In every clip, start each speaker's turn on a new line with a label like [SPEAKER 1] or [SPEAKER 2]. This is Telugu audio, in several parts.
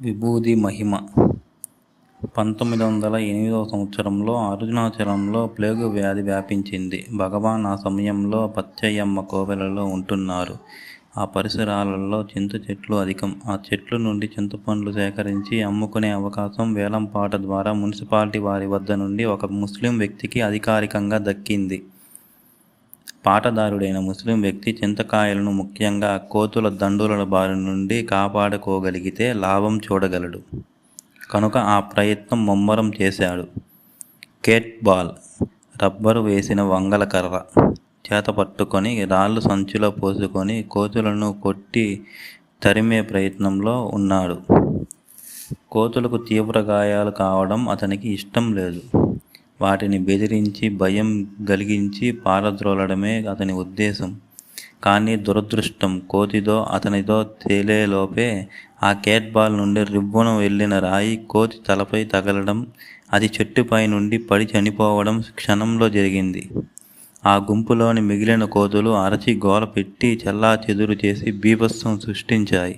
[SPEAKER 1] విభూది మహిమ 1908 సంవత్సరంలో అరుణాచలంలో ప్లేగు వ్యాధి వ్యాపించింది. భగవాన్ ఆ సమయంలో పచ్చయ్యమ్మ కోవెలలో ఉంటున్నారు. ఆ పరిసరాలలో చింత చెట్లు అధికం. ఆ చెట్లు నుండి చింతపండ్లు సేకరించి అమ్ముకునే అవకాశం వేలంపాట ద్వారా మున్సిపాలిటీ వారి వద్ద నుండి ఒక ముస్లిం వ్యక్తికి అధికారికంగా దక్కింది. పాటదారుడైన ముస్లిం వ్యక్తి చింతకాయలను ముఖ్యంగా కోతుల దండుల బారి నుండి కాపాడుకోగలిగితే లాభం చూడగలడు కనుక ఆ ప్రయత్నం ముమ్మరం చేశాడు. కేట్ బాల్, రబ్బరు వేసిన వంగల కర్ర చేత పట్టుకొని రాళ్ళు సంచిలో పోసుకొని కోతులను కొట్టి తరిమే ప్రయత్నంలో ఉన్నాడు. కోతులకు తీవ్ర గాయాలు కావడం అతనికి ఇష్టం లేదు. వాటిని బెదిరించి భయం కలిగించి పారద్రోలడమే అతని ఉద్దేశం. కానీ దురదృష్టం, కోతిదో అతనిదో తేలేలోపే ఆ కేట్ బాల్ నుండి రివ్వున వెళ్ళిన రాయి కోతి తలపై తగలడం, అది చెట్టుపై నుండి పడి చనిపోవడం క్షణంలో జరిగింది. ఆ గుంపులోని మిగిలిన కోతులు అరచి గోల పెట్టి చెల్లాచెదురు చేసి బీభత్సం సృష్టించాయి.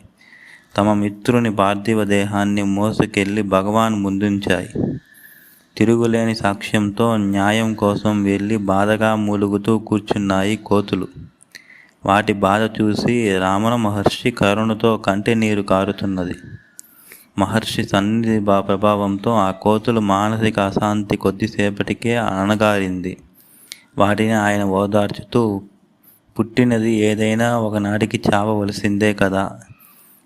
[SPEAKER 1] తమ మిత్రుని పార్థివ దేహాన్ని మోసుకెళ్లి భగవాన్ ముందుంచాయి. తిరుగులేని సాక్ష్యంతో న్యాయం కోసం వెళ్ళి బాధగా మూలుగుతూ కూర్చున్నాయి కోతులు. వాటి బాధ చూసి రమణ మహర్షి కరుణతో కంటి నీరు కారుతున్నది. మహర్షి సన్నిధి ప్రభావంతో ఆ కోతులు మానసిక అశాంతి కొద్దిసేపటికే అణగారింది. వాటిని ఆయన ఓదార్చుతూ, పుట్టినది ఏదైనా ఒకనాటికి చావవలసిందే కదా,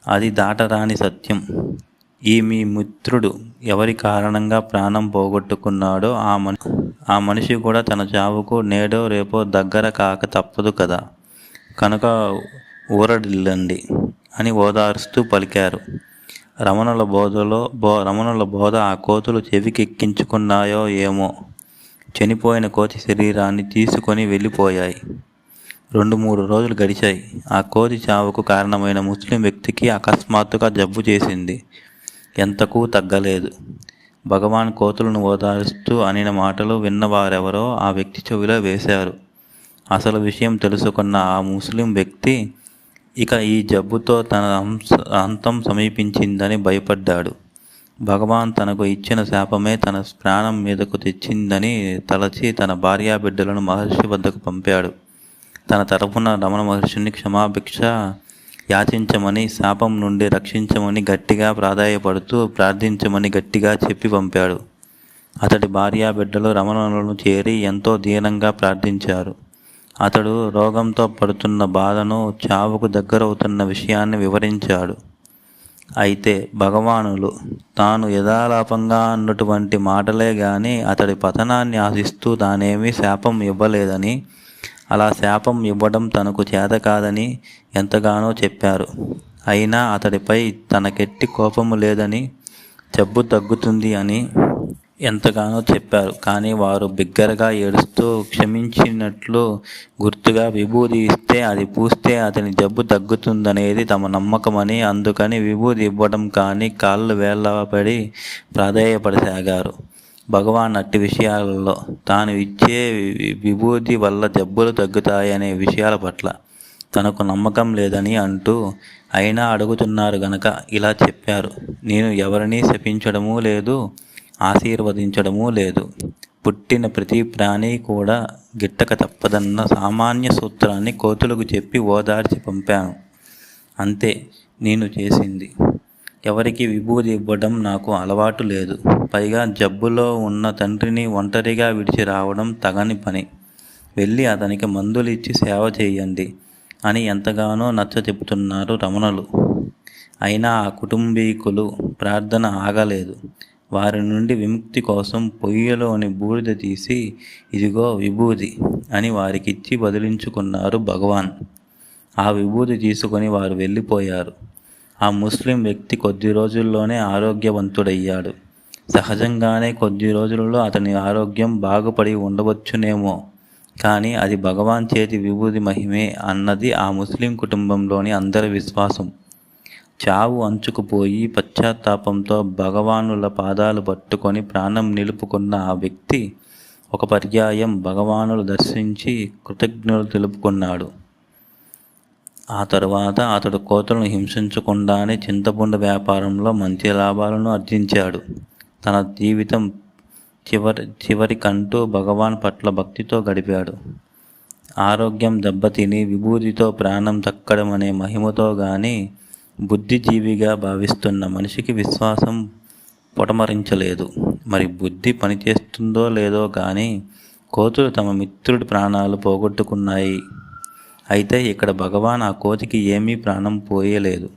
[SPEAKER 1] అది దాటరాని సత్యం. ఈ మీ మిత్రుడు ఎవరి కారణంగా ప్రాణం పోగొట్టుకున్నాడో ఆ మనిషి కూడా తన చావుకు నేడో రేపో దగ్గర కాక తప్పదు కదా, కనుక ఊరడిల్లండి అని ఓదారుస్తూ పలికారు. రమణుల బోధ ఆ కోతులు చెవికెక్కించుకున్నాయో ఏమో. చనిపోయిన కోతి శరీరాన్ని తీసుకొని వెళ్ళిపోయాయి. 2-3 రోజులు గడిచాయి. ఆ కోతి చావుకు కారణమైన ముస్లిం వ్యక్తికి అకస్మాత్తుగా జబ్బు చేసింది. ఎంతకు తగ్గలేదు. భగవాన్ కోతులను ఓదారుస్తూ అనిన మాటలు విన్నవారెవరో ఆ వ్యక్తి చెవిలో వేశారు. అసలు విషయం తెలుసుకున్న ఆ ముస్లిం వ్యక్తి ఇక ఈ జబ్బుతో తన అంతం సమీపించిందని భయపడ్డాడు. భగవాన్ తనకు ఇచ్చిన శాపమే తన ప్రాణం మీదకు తెచ్చిందని తలచి తన భార్యాబిడ్డలను మహర్షి వద్దకు పంపాడు. తన తరఫున రమణ మహర్షిని క్షమాభిక్ష యాచించమని, శాపం నుండి రక్షించమని గట్టిగా ప్రార్థించమని గట్టిగా చెప్పి పంపాడు. అతడి భార్యాబిడ్డలు రమణులను చేరి ఎంతో దీనంగా ప్రార్థించారు. అతడు రోగంతో పడుతున్న బాధను, చావుకు దగ్గరవుతున్న విషయాన్ని వివరించాడు. అయితే భగవానులు తాను యథాలాపంగా అన్నటువంటి మాటలే గాని అతడి పతనాన్ని ఆశిస్తూ తానేమీ శాపం ఇవ్వలేదని, అలా శాపం ఇవ్వడం తనకు చేత కాదని ఎంతగానో చెప్పారు. అయినా అతడిపై తనకెట్టి కోపము లేదని, జబ్బు తగ్గుతుంది అని ఎంతగానో చెప్పారు. కానీ వారు బిగ్గరగా ఏడుస్తూ క్షమించినట్లు గుర్తుగా విభూది ఇస్తే అది పూస్తే అతని జబ్బు తగ్గుతుందనేది తమ నమ్మకమని, అందుకని విభూది ఇవ్వడం కానీ కాళ్ళు వేళ్ళపడి ప్రాధేయపడసాగారు. భగవాన్ అట్టి విషయాలలో తాను ఇచ్చే విభూతి వల్ల జబ్బులు తగ్గుతాయనే విషయాల పట్ల తనకు నమ్మకం లేదని అంటూ, అయినా అడుగుతున్నారు గనక ఇలా చెప్పారు. నేను ఎవరినీ శపించడమూ లేదు, ఆశీర్వదించడమూ లేదు. పుట్టిన ప్రతి ప్రాణి కూడా గిట్టక తప్పదన్న సామాన్య సూత్రాన్ని కోతులకు చెప్పి ఓదార్చి పంపాను. అంతే నేను చేసింది. ఎవరికి విభూది ఇవ్వడం నాకు అలవాటు లేదు. పైగా జబ్బులో ఉన్న తండ్రిని ఒంటరిగా విడిచి రావడం తగని పని. వెళ్ళి అతనికి మందులు ఇచ్చి సేవ చేయండి అని ఎంతగానో నచ్చ చెబుతున్నారు రమణులు. అయినా ఆ కుటుంబీకులు ప్రార్థన ఆగలేదు. వారి నుండి విముక్తి కోసం పొయ్యిలోని బూడిద తీసి, ఇదిగో విభూది అని వారికిచ్చి బదిలించుకున్నారు భగవాన్. ఆ విభూది తీసుకొని వారు వెళ్ళిపోయారు. ఆ ముస్లిం వ్యక్తి కొద్ది రోజుల్లోనే ఆరోగ్యవంతుడయ్యాడు. సహజంగానే కొద్ది రోజులలో అతని ఆరోగ్యం బాగుపడి ఉండవచ్చునేమో, కానీ అది భగవాన్ చేతి విభూది మహిమే అన్నది ఆ ముస్లిం కుటుంబంలోని అందరి విశ్వాసం. చావు అంచుకుపోయి పశ్చాత్తాపంతో భగవానుల పాదాలు పట్టుకొని ప్రాణం నిలుపుకున్న ఆ వ్యక్తి ఒక పర్యాయం భగవానులు దర్శించి కృతజ్ఞతలు తెలుపుకున్నాడు. ఆ తరువాత అతడు కోతులను హింసించకుండానే చింతపండు వ్యాపారంలో మంచి లాభాలను ఆర్జించాడు. తన జీవితం చివరికంటూ భగవాన్ పట్ల భక్తితో గడిపాడు. ఆరోగ్యం దెబ్బతిని విభూతితో ప్రాణం దక్కడం అనే మహిమతో గాని బుద్ధిజీవిగా భావిస్తున్న మనిషికి విశ్వాసం పొటమరించలేదు. మరి బుద్ధి పనిచేస్తుందో లేదో కానీ కోతులు తమ మిత్రుడి ప్రాణాలు పోగొట్టుకున్నాయి. అయితే ఇక్కడ భగవాన్ ఆ కోతికి ఏమీ ప్రాణం పోయలేదు.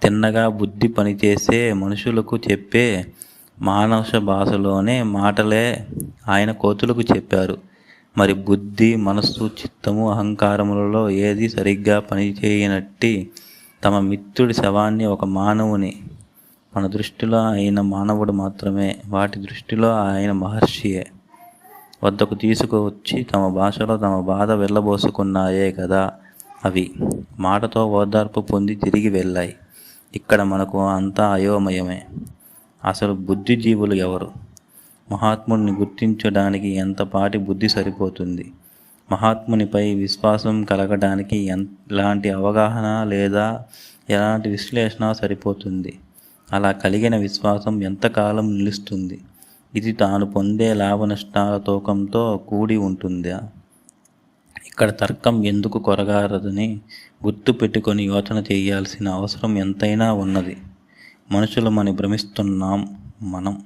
[SPEAKER 1] తిన్నగా బుద్ధి పనిచేసే మనుషులకు చెప్పే మానవ భాషలోనే మాటలే ఆయన కోతులకు చెప్పారు. మరి బుద్ధి, మనస్సు, చిత్తము, అహంకారములలో ఏది సరిగ్గా పనిచేయనట్టి తమ మిత్రుడి శవాన్ని ఒక మానవుని, మన దృష్టిలో ఆయన మానవుడు మాత్రమే, వాటి దృష్టిలో ఆయన మహర్షియే, వద్దకు తీసుకువచ్చి తమ భాషలో తమ బాధ వెళ్ళబోసుకున్నాయే కదా అవి. మాటతో ఓదార్పు పొంది తిరిగి వెళ్ళాయి. ఇక్కడ మనకు అంతా అయోమయమే. అసలు బుద్ధిజీవులు ఎవరు? మహాత్ముడిని గుర్తించడానికి ఎంతపాటి బుద్ధి సరిపోతుంది? మహాత్మునిపై విశ్వాసం కలగడానికి ఎలాంటి అవగాహన లేదా ఎలాంటి విశ్లేషణ సరిపోతుంది? అలా కలిగిన విశ్వాసం ఎంతకాలం నిలుస్తుంది? ఇది తాను పొందే లాభ నష్టాల తూకంతో కూడి ఉంటుందా? ఇక్కడ తర్కం ఎందుకు కొరగారదని గుర్తు పెట్టుకొని యోచన చేయాల్సిన అవసరం ఎంతైనా ఉన్నది. మనుషులమని భ్రమిస్తున్నాం మనం.